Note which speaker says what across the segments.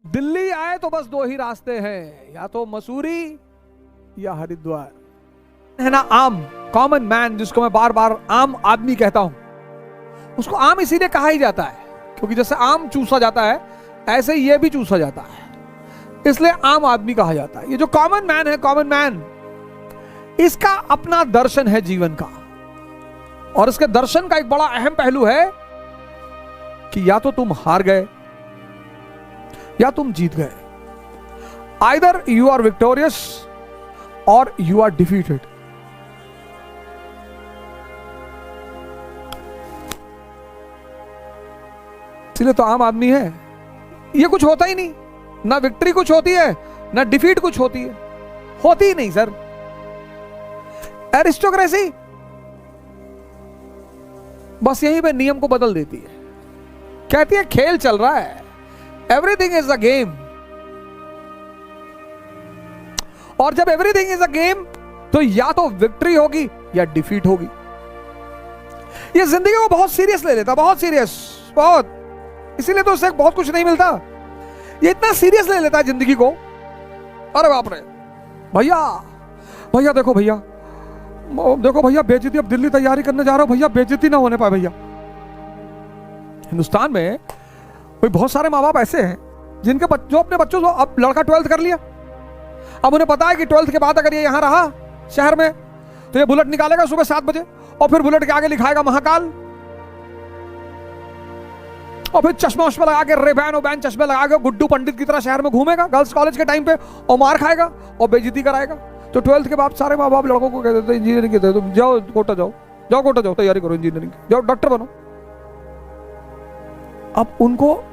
Speaker 1: दिल्ली आए तो बस दो ही रास्ते हैं, या तो मसूरी या हरिद्वार। है ना आम, कॉमन मैन, जिसको मैं बार बार आम आदमी कहता हूं, उसको आम इसीलिए कहा ही जाता है क्योंकि जैसे आम चूसा जाता है ऐसे ये भी चूसा जाता है, इसलिए आम आदमी कहा जाता है। ये जो कॉमन मैन है, कॉमन मैन, इसका अपना दर्शन है जीवन का, और इसके दर्शन का एक बड़ा अहम पहलू है कि या तो तुम हार गए या तुम जीत गए। आइदर यू आर विक्टोरियस और यू आर डिफीटेड। इसलिए तो आम आदमी है। ये कुछ होता ही नहीं, ना विक्ट्री कुछ होती है ना डिफीट कुछ होती है, होती ही नहीं सर। एरिस्टोक्रेसी बस यहीं पे नियम को बदल देती है, कहती है खेल चल रहा है, एवरीथिंग इज अ गेम। और जब एवरीथिंग इज अ गेम तो या तो विक्ट्री होगी या डिफीट होगी। ये जिंदगी को बहुत सीरियस ले लेता, बहुत सीरियस, बहुत, इसीलिए तो उससे बहुत कुछ नहीं मिलता। ये इतना सीरियस ले लेता है जिंदगी को, अरे बाप रे। भैया भैया देखो भैया, देखो भैया बेइज्जती, अब दिल्ली तैयारी करने जा रहा हूं भैया, बेइज्जती ना होने पाए भैया। हिंदुस्तान में कोई बहुत सारे माँ बाप ऐसे हैं जिनके जो अपने बच्चों को, अब लड़का 12th कर लिया, अब उन्हें पता है कि 12th के बाद अगर ये यहां रहा शहर में तो ये बुलेट निकालेगा सुबह 7 बजे, और फिर बुलेट के आगे लिखाएगा महाकाल, और फिर चश्मा उश्मा लगा के, रेबैन और बैन चश्मे लगा के गुड्डू पंडित की तरह शहर में घूमेगा गर्ल्स कॉलेज के टाइम पे, और मार खाएगा और बेइज्जती कराएगा। तो 12th के बाद सारे माँ बाप लड़कों को कह देते इंजीनियरिंग के, तुम जाओ कोटा जाओ, जाओ कोटा जाओ, तैयारी करो इंजीनियरिंग, जाओ डॉक्टर बनो। अब उनको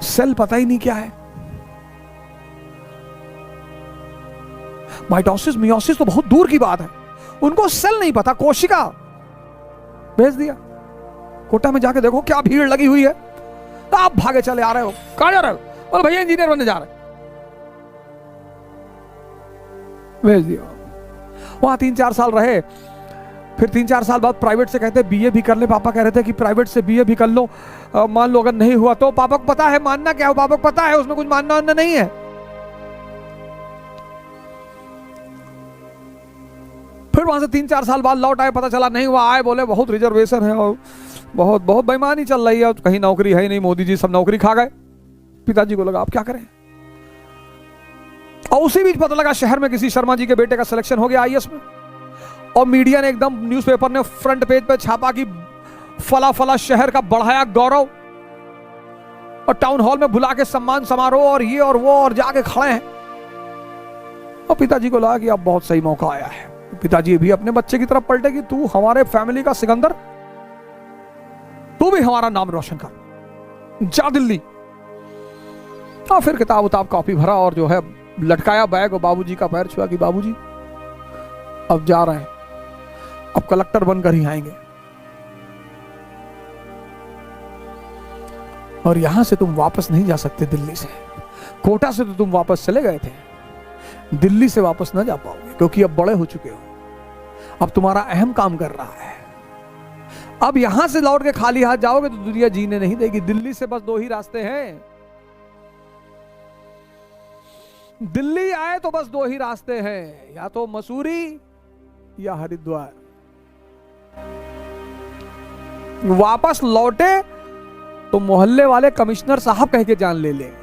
Speaker 1: सेल पता ही नहीं क्या है। माइटोसिस मियोसिस तो बहुत दूर की बात है, उनको सेल नहीं पता, कोशिका भेज दिया कोटा में, जाके देखो क्या भीड़ लगी हुई है। तो आप भागे चले आ रहे हो, कहां जा रहे हो? बोले भैया इंजीनियर बनने जा रहे। भेज दिया, वहां 3-4 साल रहे, फिर 3-4 साल बाद प्राइवेट से कहते बीए भी कर ले। पापा कह रहे थे कि प्राइवेट से बीए भी कर लो, मान लो अगर नहीं हुआ तो। पापा को पता है मानना क्या है, पापा को पता है उसमें कुछ मानना वानना नहीं है। फिर वहां से 3-4 साल बाद लौट आए, पता चला नहीं हुआ, आए बोले बहुत रिजर्वेशन है और बहुत बहुत बेईमानी चल रही है, कहीं नौकरी है ही नहीं, मोदी जी सब नौकरी खा गए। पिताजी को लगा आप क्या करें, और उसी बीच पता लगा शहर में किसी शर्मा जी के बेटे का सिलेक्शन हो गया आईएएस में, और मीडिया ने एकदम, न्यूज़पेपर ने फ्रंट पेज पे छापा कि फला फला शहर का बढ़ाया गौरव, और टाउन हॉल में बुला के सम्मान समारोह और ये और वो, और जाके खड़े हैं। और पिताजी को लगा कि अब बहुत सही मौका आया है। पिताजी भी अपने बच्चे की तरफ पलटे कि तू हमारे फैमिली का सिकंदर, तू भी हमारा नाम रोशन कर, जा दिल्ली। और फिर किताब उताब कॉपी भरा और जो है लटकाया बैग, और बाबूजी का पैर छुआ कि बाबूजी अब जा रहे हैं, अब कलेक्टर बनकर ही आएंगे, और यहां से तुम वापस नहीं जा सकते दिल्ली से। कोटा से तो तुम वापस चले गए थे, दिल्ली से वापस ना जा पाओगे क्योंकि अब बड़े हो चुके हो, अब तुम्हारा अहम काम कर रहा है। अब यहां से लौट के खाली हाथ जाओगे तो दुनिया जीने नहीं देगी। दिल्ली से बस दो ही रास्ते हैं, दिल्ली आए तो बस दो ही रास्ते हैं, या तो मसूरी या हरिद्वार। वापस लौटे तो मोहल्ले वाले कमिश्नर साहब कह के जान ले लेंगे।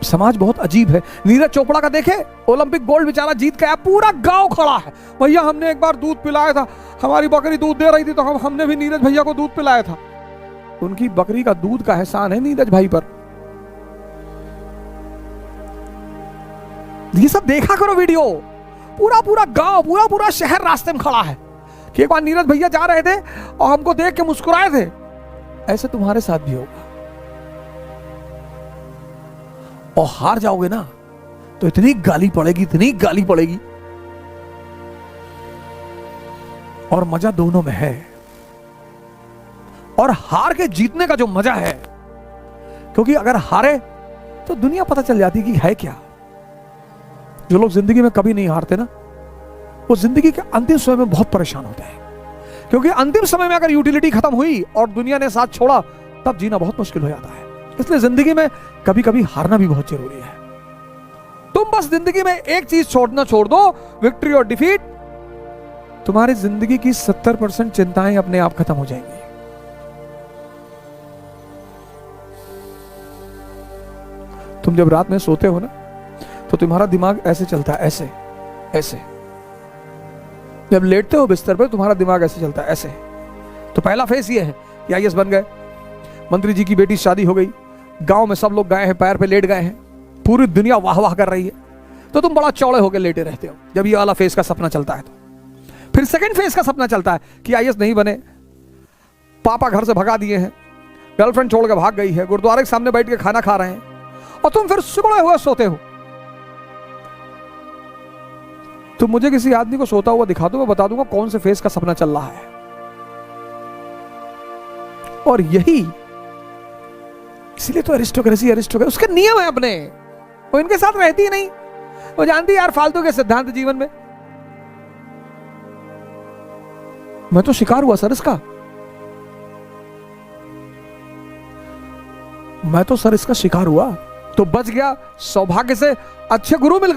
Speaker 1: समाज बहुत अजीब है। नीरज चोपड़ा का देखे, ओलंपिक गोल्ड बेचारा जीत के आया, पूरा गांव खड़ा है, भैया हमने एक बार दूध पिलाया था, हमारी बकरी दूध दे रही थी तो हमने भी नीरज भैया को दूध पिलाया था। उनकी बकरी का दूध का एहसान है नीरज भाई पर। ये सब देखा करो वीडियो, पूरा पूरा गांव, पूरा पूरा शहर रास्ते में खड़ा है कि एक बार नीरज भैया जा रहे थे और हमको देख के मुस्कुराए थे। ऐसे तुम्हारे साथ भी होगा, और हार जाओगे ना तो इतनी गाली पड़ेगी, इतनी गाली पड़ेगी, और मजा दोनों में है। और हार के जीतने का जो मजा है, क्योंकि अगर हारे तो दुनिया पता चल जाती कि है क्या। जो लोग जिंदगी में कभी नहीं हारते ना, वो जिंदगी के अंतिम समय में बहुत परेशान होते हैं, क्योंकि अंतिम समय में अगर यूटिलिटी खत्म हुई और दुनिया ने साथ छोड़ा तब जीना बहुत मुश्किल हो जाता है। इसलिए जिंदगी में कभी कभी हारना भी बहुत जरूरी है। तुम बस जिंदगी में एक चीज छोड़ना छोड़ दो, विक्ट्री और डिफीट, तुम्हारी जिंदगी की 70% चिंताएं अपने आप खत्म हो जाएंगी। तुम जब रात में सोते हो ना, तो तुम्हारा दिमाग ऐसे चलता है, ऐसे ऐसे। जब लेटते हो बिस्तर पे, तुम्हारा दिमाग ऐसे चलता है, ऐसे। तो पहला फेस ये है कि आईएएस बन गए, मंत्री जी की बेटी शादी हो गई, गांव में सब लोग गए हैं, पैर पे लेट गए हैं, पूरी दुनिया वाह वाह कर रही है, तो तुम बड़ा चौड़े होकर लेटे रहते हो जब ये वाला फेस का सपना चलता है। तो फिर सेकंड फेस का सपना चलता है कि आईएएस नहीं बने, पापा घर से भगा दिए हैं, गर्लफ्रेंड छोड़ के भाग गई है, गुरुद्वारे के सामने बैठ के खाना खा रहे हैं, और तुम फिर सिकुड़े हुए सोते हो। तो मुझे किसी आदमी को सोता हुआ दिखा दो, मैं बता दूंगा कौन से फेस का सपना चल रहा है। और यही इसीलिए तो अरिस्टोक्रेसी उसके नियम है अपने, वो इनके साथ रहती ही नहीं। वो जानती है यार फालतू के सिद्धांत जीवन में। मैं तो शिकार हुआ सर इसका, मैं तो सर इसका शिकार हुआ, तो बच गया। सौभाग्य से अच्छे गुरु मिल गए।